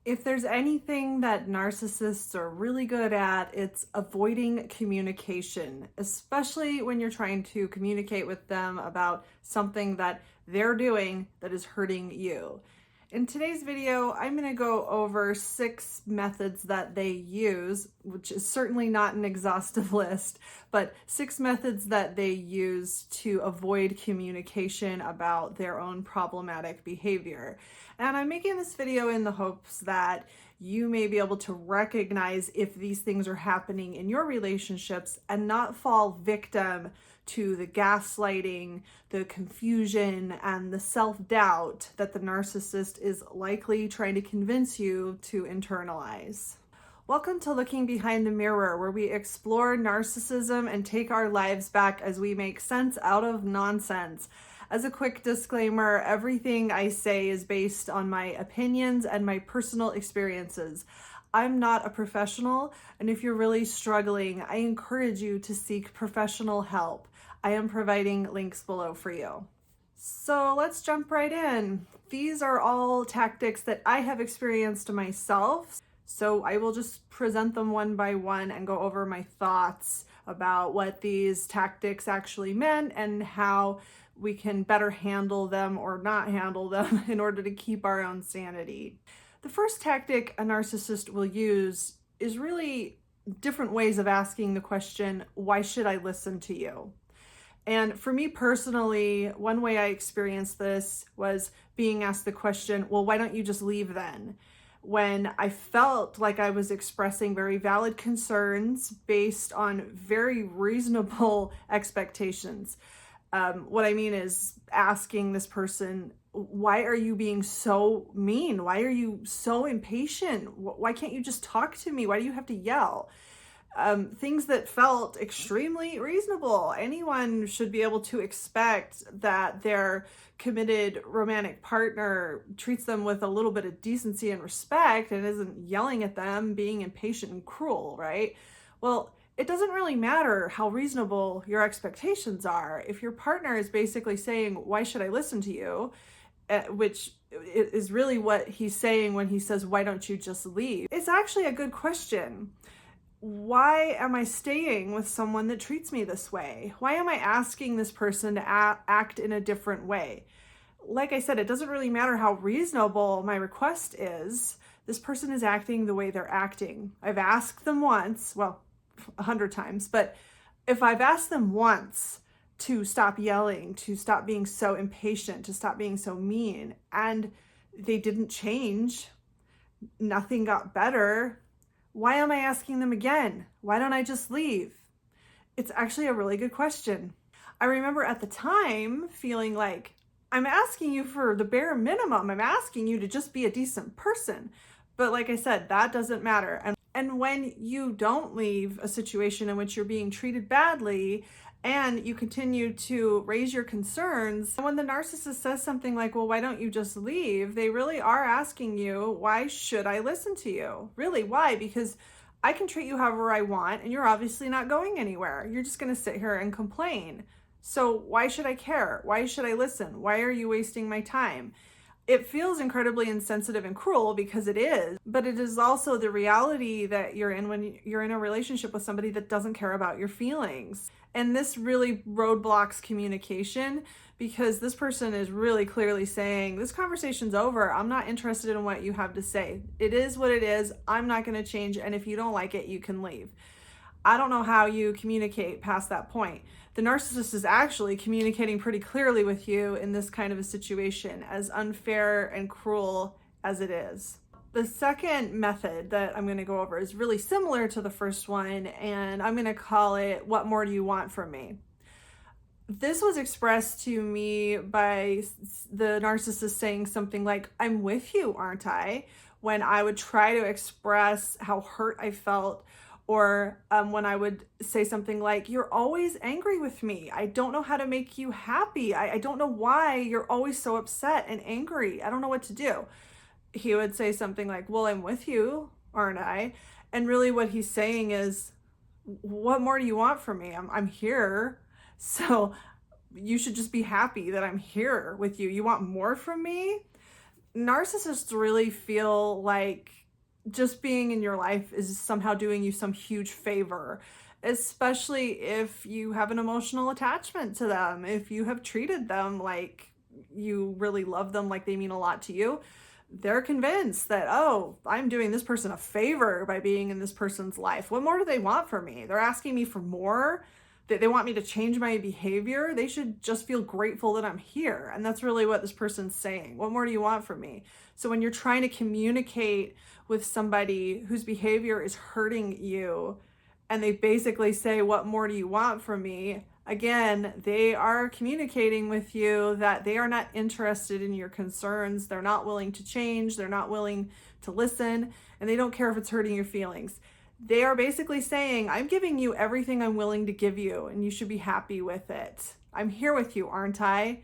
If there's anything that narcissists are really good at, it's avoiding communication, especially when you're trying to communicate with them about something that they're doing that is hurting you. In today's video, I'm going to go over 6 methods that they use, which is certainly not an exhaustive list, but 6 methods that they use to avoid communication about their own problematic behavior. And I'm making this video in the hopes that you may be able to recognize if these things are happening in your relationships and not fall victim to the gaslighting, the confusion, and the self-doubt that the narcissist is likely trying to convince you to internalize. Welcome to Looking Behind the Mirror, where we explore narcissism and take our lives back as we make sense out of nonsense. As a quick disclaimer, everything I say is based on my opinions and my personal experiences. I'm not a professional, and if you're really struggling, I encourage you to seek professional help. I am providing links below for you. So let's jump right in. These are all tactics that I have experienced myself, so I will just present them one by one and go over my thoughts about what these tactics actually meant and how we can better handle them or not handle them in order to keep our own sanity. The first tactic a narcissist will use is really different ways of asking the question, why should I listen to you? And for me personally, one way I experienced this was being asked the question, well, why don't you just leave then? When I felt like I was expressing very valid concerns based on very reasonable expectations. What I mean is asking this person, why are you being so mean? Why are you so impatient? Why can't you just talk to me? Why do you have to yell? Things that felt extremely reasonable. Anyone should be able to expect that their committed romantic partner treats them with a little bit of decency and respect and isn't yelling at them, being impatient and cruel, right? Well, it doesn't really matter how reasonable your expectations are. If your partner is basically saying, why should I listen to you? Which is really what he's saying when he says, why don't you just leave? It's actually a good question. Why am I staying with someone that treats me this way? Why am I asking this person to act in a different way? Like I said, it doesn't really matter how reasonable my request is. This person is acting the way they're acting. I've asked them once, well, 100 times, but if I've asked them once to stop yelling, to stop being so impatient, to stop being so mean, and they didn't change, nothing got better, why am I asking them again? Why don't I just leave? It's actually a really good question. I remember at the time feeling like, I'm asking you for the bare minimum. I'm asking you to just be a decent person. But like I said, that doesn't matter. And when you don't leave a situation in which you're being treated badly and you continue to raise your concerns, when the narcissist says something like, well, why don't you just leave? They really are asking you, why should I listen to you? Really, why? Because I can treat you however I want and you're obviously not going anywhere. You're just going to sit here and complain. So why should I care? Why should I listen? Why are you wasting my time? It feels incredibly insensitive and cruel because it is, but it is also the reality that you're in when you're in a relationship with somebody that doesn't care about your feelings. And this really roadblocks communication because this person is really clearly saying, this conversation's over. I'm not interested in what you have to say. It is what it is. I'm not going to change. And if you don't like it, you can leave. I don't know how you communicate past that point. The narcissist is actually communicating pretty clearly with you in this kind of a situation, as unfair and cruel as it is. The second method that I'm going to go over is really similar to the first one, and I'm going to call it, what more do you want from me? This was expressed to me by the narcissist saying something like, I'm with you, aren't I? When I would try to express how hurt I felt, or when I would say something like, you're always angry with me. I don't know how to make you happy. I don't know why you're always so upset and angry. I don't know what to do. He would say something like, well, I'm with you, aren't I? And really what he's saying is, what more do you want from me? I'm here. So you should just be happy that I'm here with you. You want more from me? Narcissists really feel like just being in your life is somehow doing you some huge favor, especially if you have an emotional attachment to them, if you have treated them like you really love them, like they mean a lot to you. They're convinced that, oh, I'm doing this person a favor by being in this person's life. What more do they want from me? They're asking me for more. They want me to change my behavior. They should just feel grateful that I'm here. And that's really what this person's saying. What more do you want from me? So when you're trying to communicate with somebody whose behavior is hurting you, and they basically say, what more do you want from me? Again, they are communicating with you that they are not interested in your concerns. They're not willing to change. They're not willing to listen, and they don't care if it's hurting your feelings. They are basically saying, I'm giving you everything I'm willing to give you, and you should be happy with it. I'm here with you, aren't I?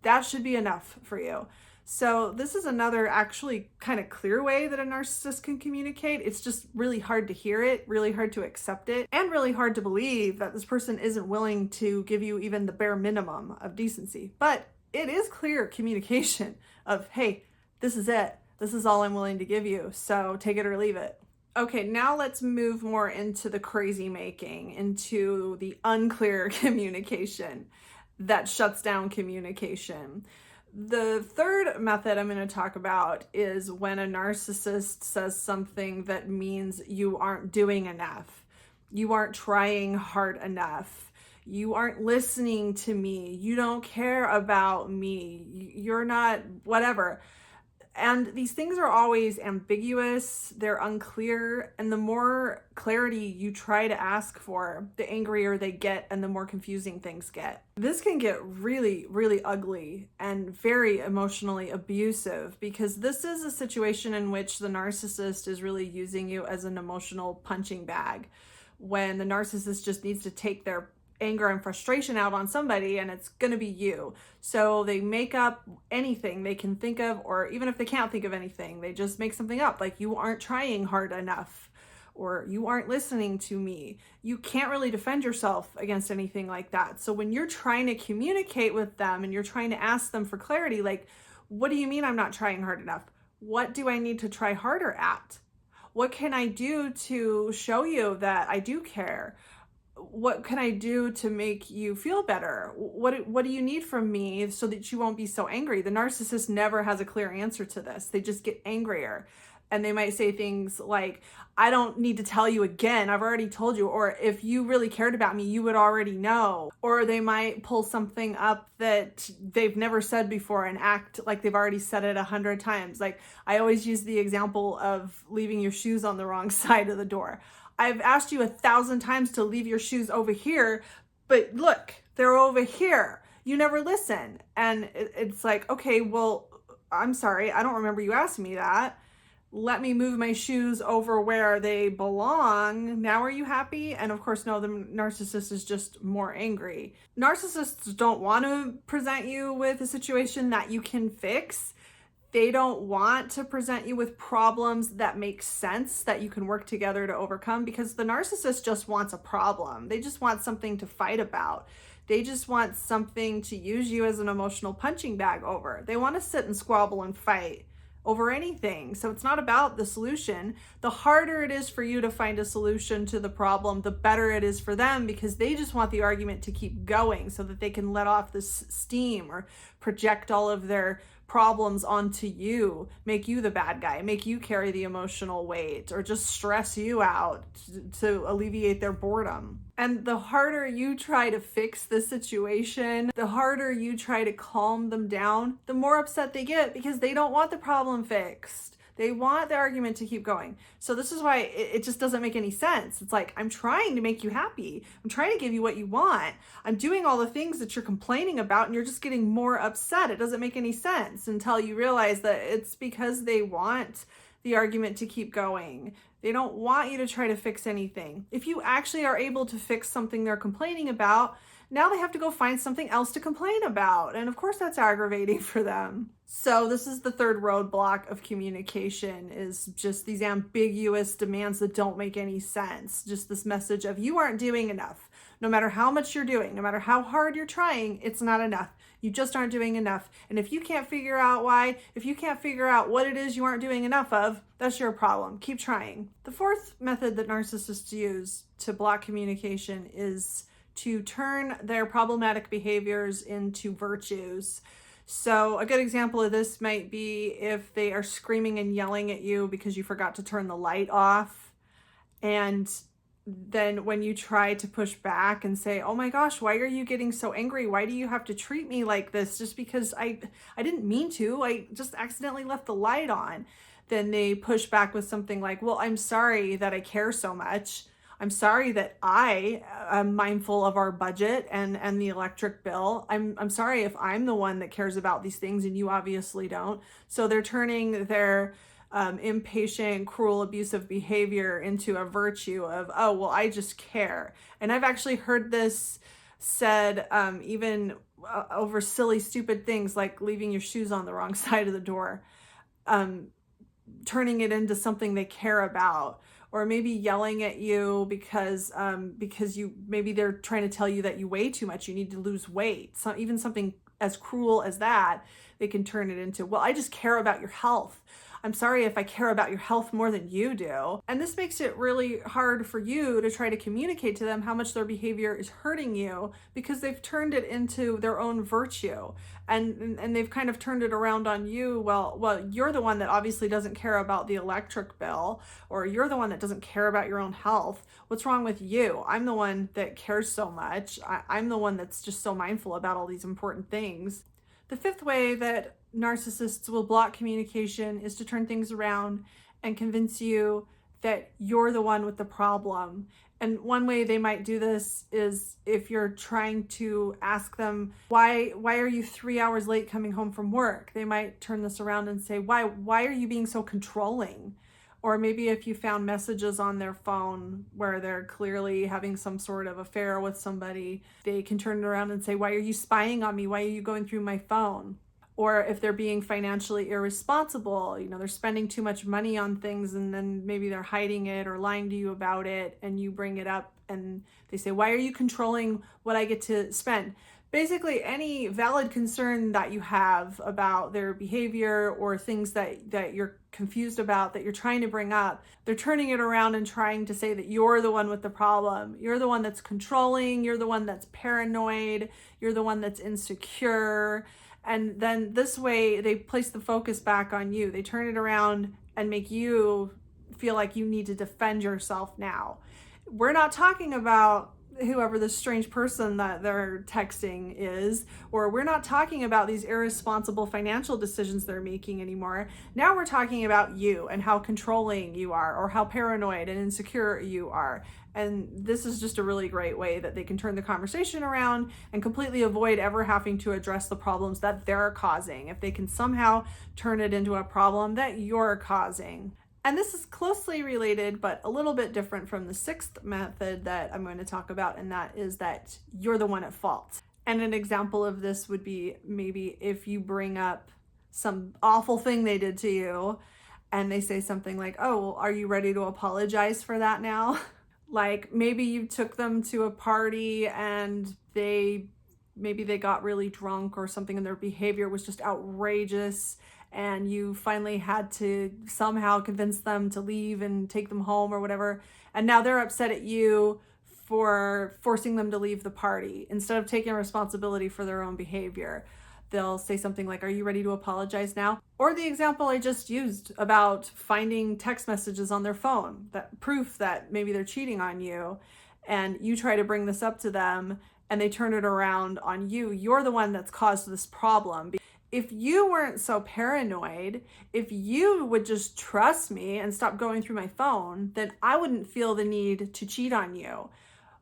That should be enough for you. So this is another actually kind of clear way that a narcissist can communicate. It's just really hard to hear it, really hard to accept it, and really hard to believe that this person isn't willing to give you even the bare minimum of decency. But it is clear communication of, hey, this is it. This is all I'm willing to give you. So take it or leave it. Okay, now let's move more into the crazy making, into the unclear communication that shuts down communication. The third method I'm going to talk about is when a narcissist says something that means you aren't doing enough. You aren't trying hard enough. You aren't listening to me. You don't care about me. You're not whatever. And these things are always ambiguous, they're unclear, and the more clarity you try to ask for, the angrier they get and the more confusing things get. This can get really, really ugly and very emotionally abusive, because this is a situation in which the narcissist is really using you as an emotional punching bag, when the narcissist just needs to take their anger and frustration out on somebody, and it's going to be you. So they make up anything they can think of, or even if they can't think of anything, they just make something up, like you aren't trying hard enough, or you aren't listening to me. You can't really defend yourself against anything like that. So when you're trying to communicate with them and you're trying to ask them for clarity, like, what do you mean I'm not trying hard enough? What do I need to try harder at? What can I do to show you that I do care? What can I do to make you feel better? What do you need from me so that you won't be so angry? The narcissist never has a clear answer to this. They just get angrier. And they might say things like, I don't need to tell you again. I've already told you. Or if you really cared about me, you would already know. Or they might pull something up that they've never said before and act like they've already said it 100 times. Like, I always use the example of leaving your shoes on the wrong side of the door. I've asked you 1,000 times to leave your shoes over here, but look, they're over here. You never listen. And it's like, okay, well, I'm sorry. I don't remember you asking me that. Let me move my shoes over where they belong. Now are you happy? And of course, no, the narcissist is just more angry. Narcissists don't want to present you with a situation that you can fix. They don't want to present you with problems that make sense, that you can work together to overcome, because the narcissist just wants a problem. They just want something to fight about. They just want something to use you as an emotional punching bag over. They want to sit and squabble and fight over anything. So it's not about the solution. The harder it is for you to find a solution to the problem, the better it is for them, because they just want the argument to keep going so that they can let off this steam or project all of their problems onto you, make you the bad guy, make you carry the emotional weight, or just stress you out to alleviate their boredom. And the harder you try to fix the situation, the harder you try to calm them down, the more upset they get, because they don't want the problem fixed. They want the argument to keep going. So this is why it just doesn't make any sense. It's like, I'm trying to make you happy. I'm trying to give you what you want. I'm doing all the things that you're complaining about, and you're just getting more upset. It doesn't make any sense until you realize that it's because they want the argument to keep going. They don't want you to try to fix anything. If you actually are able to fix something they're complaining about, Now they have to go find something else to complain about. And of course that's aggravating for them. So this is the third roadblock of communication, is just these ambiguous demands that don't make any sense. Just this message of you aren't doing enough. No matter how much you're doing, no matter how hard you're trying, it's not enough. You just aren't doing enough. And if you can't figure out why, if you can't figure out what it is you aren't doing enough of, that's your problem. Keep trying. The fourth method that narcissists use to block communication is to turn their problematic behaviors into virtues. So a good example of this might be if they are screaming and yelling at you because you forgot to turn the light off. And then when you try to push back and say, oh my gosh, why are you getting so angry? Why do you have to treat me like this? Just because I didn't mean to, I just accidentally left the light on. Then they push back with something like, well, I'm sorry that I care so much. I'm sorry that I am mindful of our budget and the electric bill. I'm sorry if I'm the one that cares about these things and you obviously don't. So they're turning their impatient, cruel, abusive behavior into a virtue of, oh, well, I just care. And I've actually heard this said even over silly, stupid things like leaving your shoes on the wrong side of the door, turning it into something they care about. Or maybe yelling at you because you, maybe they're trying to tell you that you weigh too much, you need to lose weight. So even something as cruel as that, they can turn it into, well, I just care about your health. I'm sorry if I care about your health more than you do. And this makes it really hard for you to try to communicate to them how much their behavior is hurting you, because they've turned it into their own virtue. And they've kind of turned it around on you. Well, you're the one that obviously doesn't care about the electric bill, or you're the one that doesn't care about your own health. What's wrong with you? I'm the one that cares so much. I'm the one that's just so mindful about all these important things. The fifth way that narcissists will block communication is to turn things around and convince you that you're the one with the problem. And one way they might do this is if you're trying to ask them, why are you 3 hours late coming home from work? They might turn this around and say, why are you being so controlling? Or maybe if you found messages on their phone where they're clearly having some sort of affair with somebody, they can turn it around and say, why are you spying on me? Why are you going through my phone? Or if they're being financially irresponsible, they're spending too much money on things and then maybe they're hiding it or lying to you about it, and you bring it up and they say, why are you controlling what I get to spend? Basically, any valid concern that you have about their behavior or things that you're confused about, that you're trying to bring up, they're turning it around and trying to say that you're the one with the problem. You're the one that's controlling. You're the one that's paranoid. You're the one that's insecure. And then this way, they place the focus back on you. They turn it around and make you feel like you need to defend yourself now. We're not talking about whoever this strange person that they're texting is, or we're not talking about these irresponsible financial decisions they're making anymore. Now we're talking about you and how controlling you are, or how paranoid and insecure you are. And this is just a really great way that they can turn the conversation around and completely avoid ever having to address the problems that they're causing, if they can somehow turn it into a problem that you're causing. And this is closely related, but a little bit different from the sixth method that I'm going to talk about, and that is that you're the one at fault. And an example of this would be maybe if you bring up some awful thing they did to you, and they say something like, oh, well, are you ready to apologize for that now? Like maybe you took them to a party and maybe they got really drunk or something, and their behavior was just outrageous, and you finally had to somehow convince them to leave and take them home or whatever. And now they're upset at you for forcing them to leave the party instead of taking responsibility for their own behavior. They'll say something like, are you ready to apologize now? Or the example I just used about finding text messages on their phone, that proof that maybe they're cheating on you, and you try to bring this up to them and they turn it around on you. You're the one that's caused this problem. If you weren't so paranoid, if you would just trust me and stop going through my phone, then I wouldn't feel the need to cheat on you.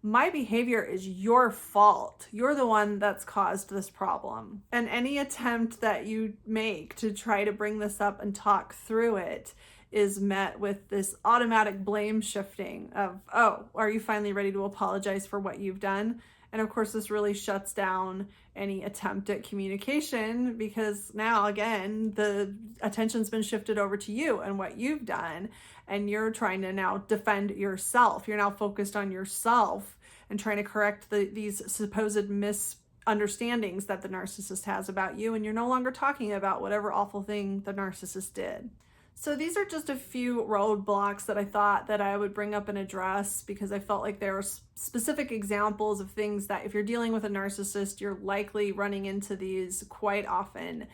My behavior is your fault. You're the one that's caused this problem. And any attempt that you make to try to bring this up and talk through it is met with this automatic blame shifting of, oh, are you finally ready to apologize for what you've done? And of course, this really shuts down any attempt at communication, because now again, the attention's been shifted over to you and what you've done, and you're trying to now defend yourself. You're now focused on yourself and trying to correct these supposed misunderstandings that the narcissist has about you, and you're no longer talking about whatever awful thing the narcissist did. So these are just a few roadblocks that I thought that I would bring up and address, because I felt like there were specific examples of things that if you're dealing with a narcissist, you're likely running into these quite often.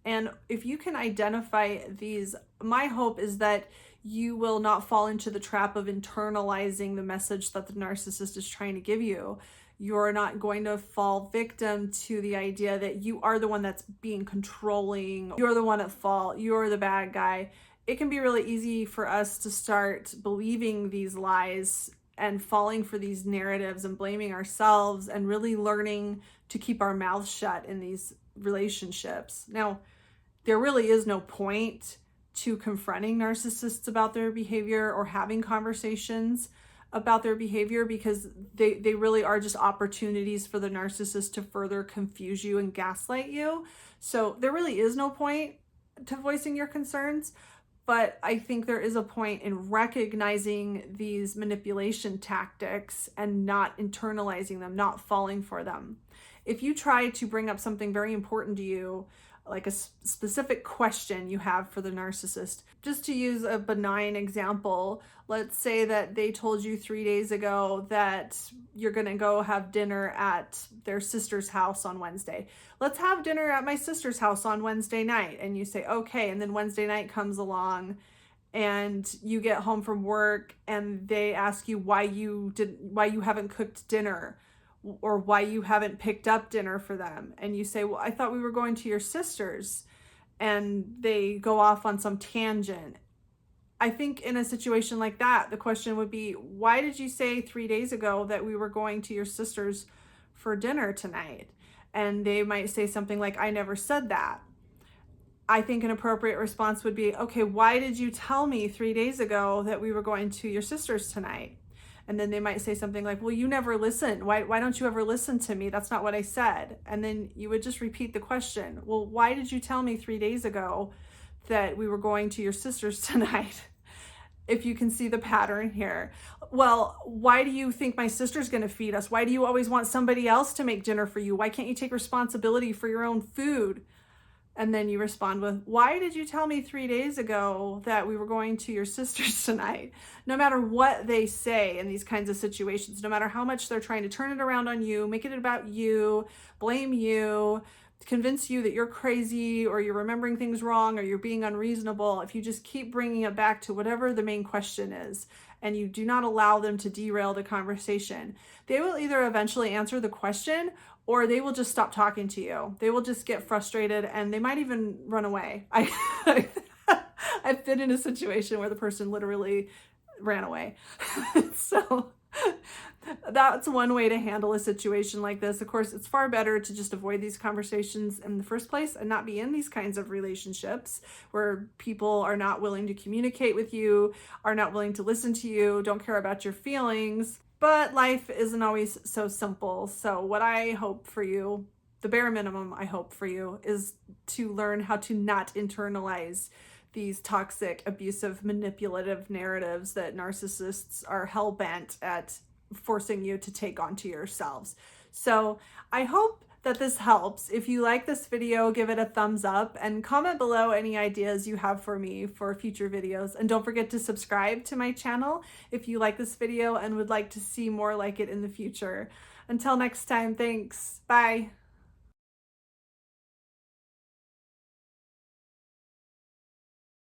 And if you can identify these, my hope is that you will not fall into the trap of internalizing the message that the narcissist is trying to give you. You're not going to fall victim to the idea that you are the one that's being controlling, you're the one at fault, you're the bad guy. It can be really easy for us to start believing these lies and falling for these narratives and blaming ourselves, and really learning to keep our mouths shut in these relationships. Now, there really is no point to confronting narcissists about their behavior or having conversations about their behavior, because they really are just opportunities for the narcissist to further confuse you and gaslight you. So there really is no point to voicing your concerns. But I think there is a point in recognizing these manipulation tactics and not internalizing them, not falling for them. If you try to bring up something very important to you, like a specific question you have for the narcissist, just to use a benign example, let's say that they told you 3 days ago that you're going to go have dinner at their sister's house on Wednesday. Let's have dinner at my sister's house on Wednesday night. And you say, okay. And then Wednesday night comes along and you get home from work and they ask you why you haven't cooked dinner, or why you haven't picked up dinner for them. And you say, well, I thought we were going to your sister's. And they go off on some tangent. I think in a situation like that, the question would be, why did you say 3 days ago that we were going to your sister's for dinner tonight? And they might say something like, I never said that. I think an appropriate response would be, okay, why did you tell me 3 days ago that we were going to your sister's tonight? And then they might say something like, well, you never listened. Why don't you ever listen to me? That's not what I said. And then you would just repeat the question. Well, why did you tell me 3 days ago that we were going to your sister's tonight? If you can see the pattern here. Well, why do you think my sister's going to feed us? Why do you always want somebody else to make dinner for you? Why can't you take responsibility for your own food? And then you respond with, why did you tell me 3 days ago that we were going to your sister's tonight? No matter what they say in these kinds of situations, no matter how much they're trying to turn it around on you, make it about you, blame you, convince you that you're crazy or you're remembering things wrong or you're being unreasonable, if you just keep bringing it back to whatever the main question is, and you do not allow them to derail the conversation, they will either eventually answer the question or they will just stop talking to you. They will just get frustrated and they might even run away. I've been in a situation where the person literally ran away. So that's one way to handle a situation like this. Of course, it's far better to just avoid these conversations in the first place and not be in these kinds of relationships where people are not willing to communicate with you, are not willing to listen to you, don't care about your feelings. But life isn't always so simple. So what I hope for you, the bare minimum I hope for you, is to learn how to not internalize these toxic, abusive, manipulative narratives that narcissists are hell-bent at forcing you to take onto yourselves. So I hope that this helps. If you like this video, give it a thumbs up and comment below any ideas you have for me for future videos. And don't forget to subscribe to my channel if you like this video and would like to see more like it in the future. Until next time, thanks. Bye.